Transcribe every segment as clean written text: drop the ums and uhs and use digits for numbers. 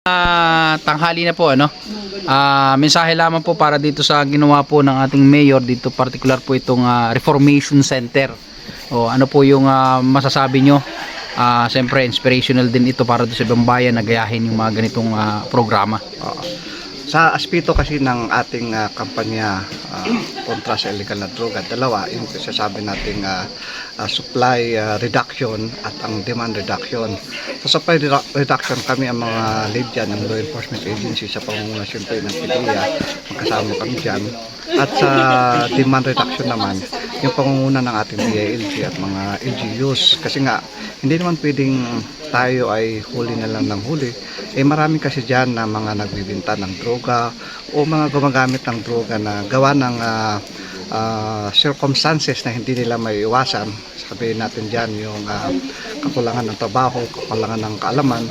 Tanghali na po mensahe lamang po para dito sa ginawa po ng ating mayor dito, particular po itong Reformation Center. Ano po yung masasabi nyo? Siyempre inspirational din ito para doon sa ibang bayan na gayahin yung mga ganitong programa. Sa aspeto kasi ng ating kampanya kontra sa illegal na droga, dalawa yung sasabi nating supply reduction at ang demand reduction. Sa supply reduction, kami ang mga lead dyan ng law enforcement agency sa pangunguna siyempre ng PDEA, magkasama kami dyan. At sa demand reduction naman, yung pangunguna ng ating DILG at mga LGUs, kasi nga hindi naman pwedeng tayo ay huli na lang ng huli. Marami kasi dyan na mga nagbibinta ng droga o mga gumagamit ng droga na gawa ng circumstances na hindi nila may iwasan. Sabihin natin dyan yung kakulangan ng trabaho, kakulangan ng kaalaman.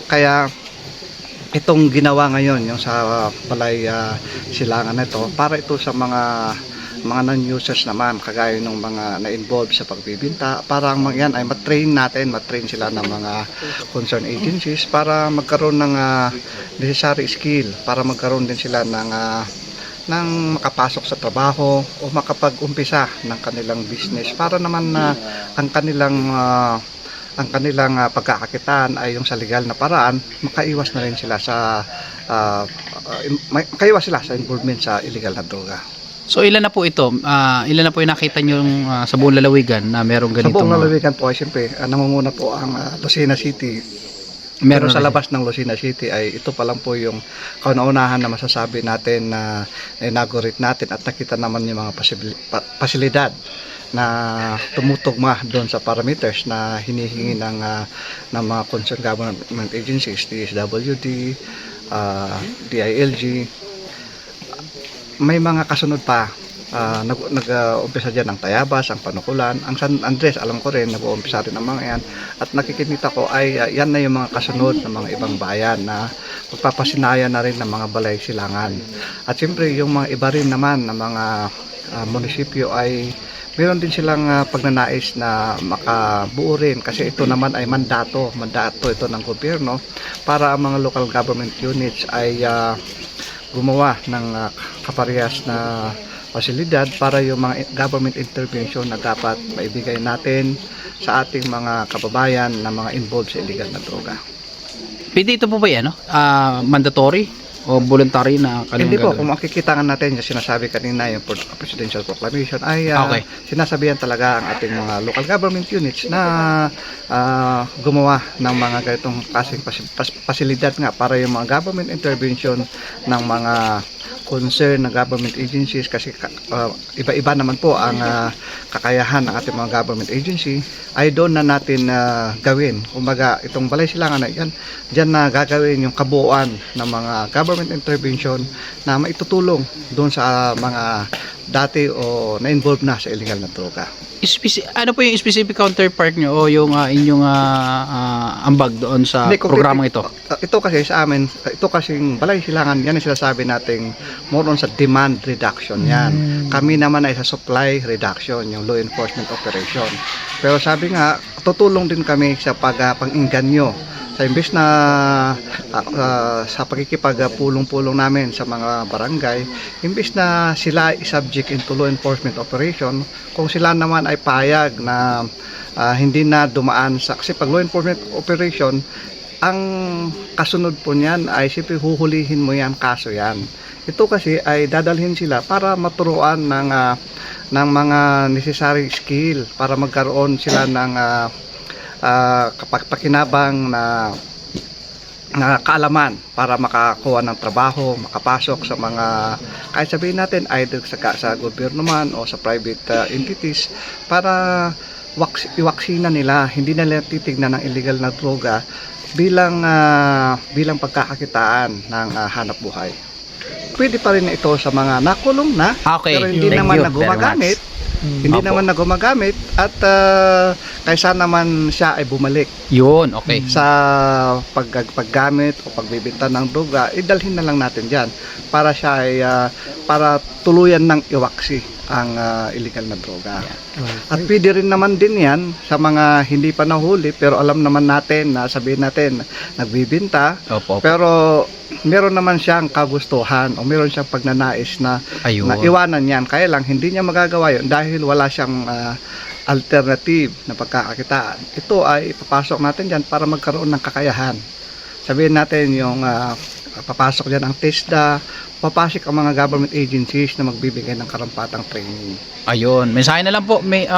Kaya itong ginawa ngayon, yung sa Balay Silangan na ito, para ito sa mga non-users naman, kagaya ng mga na-involved sa pagbibinta, para yan ay matrain sila ng mga concerned agencies para magkaroon ng necessary skill, para magkaroon din sila ng makapasok sa trabaho o makapag-umpisa ng kanilang business, para naman ang kanilang pagkakakitaan ay yung sa legal na paraan, makaiwas na rin sila sa involvement sa illegal na droga. So ilan na po ito? Ilan na po yung nakita nyo sa buong lalawigan na merong ganito? Sa buong lalawigan po ay siyempre nangunguna po ang Lucena City. Pero sa labas ng Lucena City ay ito pa lang po yung kauna-unahan na masasabi natin na inaugurate natin at nakita naman yung mga pasilidad na tumutugma doon sa parameters na hinihingi ng mga concerned government agencies, DSWD, DILG. May mga kasunod pa, nag-umpisa dyan ang Tayabas, ang Panukulan, ang San Andres, alam ko rin, nag-uumpisa rin ang mga yan. At nakikita ko ay yan na yung mga kasunod ng mga ibang bayan na magpapasinaya na rin ng mga Balay Silangan. At siyempre yung mga iba rin naman ng mga munisipyo ay meron din silang pagnanais na makabuo rin, kasi ito naman ay mandato ito ng gobyerno para ang mga local government units ay gumawa ng kaparehas na pasilidad para yung mga government intervention na dapat maibigay natin sa ating mga kababayan na mga involved sa illegal na droga. Pwede ito po ba yan? Mandatory o voluntary na kanilang Hindi po, gagawin? kung makikita nga natin yung sinasabi kanina yung presidential proclamation ay Okay. sinasabihan talaga ang ating mga local government units na gumawa ng mga ganitong kasing pasilidad nga para yung mga government intervention ng mga concern ng government agencies, kasi iba-iba naman po ang kakayahan ng ating mga government agency, ay doon na natin gawin. Kumbaga itong Balay Silangan na yan, dyan na gagawin yung kabuuan ng mga government intervention na maitutulong doon sa mga dati o na-involved na sa illegal na droga. Ano po yung specific counterpart nyo o yung inyong ambag doon sa programang ito? Ito kasi sa amin, ito kasing Balay Silangan, yan ang sinasabi nating more on sa demand reduction yan. Kami naman ay sa supply reduction, yung law enforcement operation. Pero sabi nga, tutulong din kami sa pang-inganyo. Sa imbes na sa pagkikipagpulong-pulong namin sa mga barangay, imbes na sila i-subject into law enforcement operation, kung sila naman ay payag na hindi na dumaan sa, kasi pag law enforcement operation, ang kasunod po niyan ay siyempre huhulihin mo yan, kaso yan. Ito kasi ay dadalhin sila para maturuan ng mga necessary skill para magkaroon sila ng pakinabang na kaalaman para makakuha ng trabaho, makapasok sa mga, kahit sabihin natin either sa gobyerno man o sa private entities, para iwaksina nila, hindi nila titignan ng illegal na droga bilang pagkakakitaan ng hanap buhay. Pwede pa rin ito sa mga nakulong na, pero hindi naman na gumagamit. Hindi naman na gumagamit at kaysa naman siya ay bumalik. Yun, okay. Sa paggamit o pagbibenta ng droga, idalhin na lang natin dyan para siya ay para tuluyan ng iwaksi ang illegal na droga. At pwede rin naman din yan sa mga hindi pa nahuli pero alam naman natin na sabihin natin nagbibinta Opo. pero meron naman siyang kagustuhan o meron siyang pagnanais na Ayun. iwanan yan. Kaya lang hindi niya magagawa yun dahil wala siyang alternative na pagkakakitaan. Ito ay papasok natin dyan para magkaroon ng kakayahan. Sabihin natin yung papasok dyan ang TESDA, papasok ang mga government agencies na magbibigay ng karampatang training. Ayun, mensahe na lang po may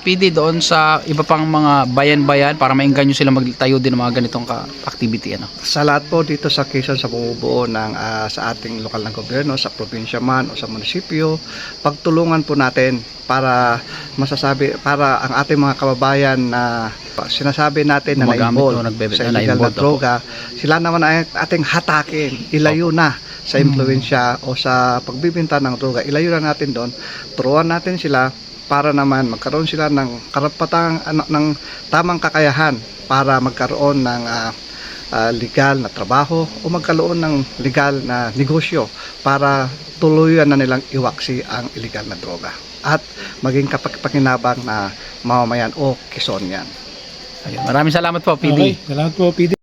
PD doon sa iba pang mga bayan-bayan para maingganyo sila magtayo din ng mga ganitong activity ano. Sa lahat po dito sa Quezon sa bumubuo ng sa ating lokal na gobyerno, sa probinsya man o sa munisipyo, pagtulungan po natin para para ang ating mga kababayan na sinasabi natin na Gumagamit o na-involve nagbebenta, sa illegal na na-involved, droga, sila naman ay ating hatakin, ilayo na sa impluensya o sa pagbibenta ng droga, ilayo na natin doon, turuan natin sila para naman magkaroon sila ng karapatang ng tamang kakayahan para magkaroon ng legal na trabaho o magkaroon ng legal na negosyo para tuluyan na nilang iwaksi ang illegal na droga at maging kapaki-pakinabang na mamamayan o Quezonian. Ayun, maraming salamat po PD. Okay, salamat po, PD.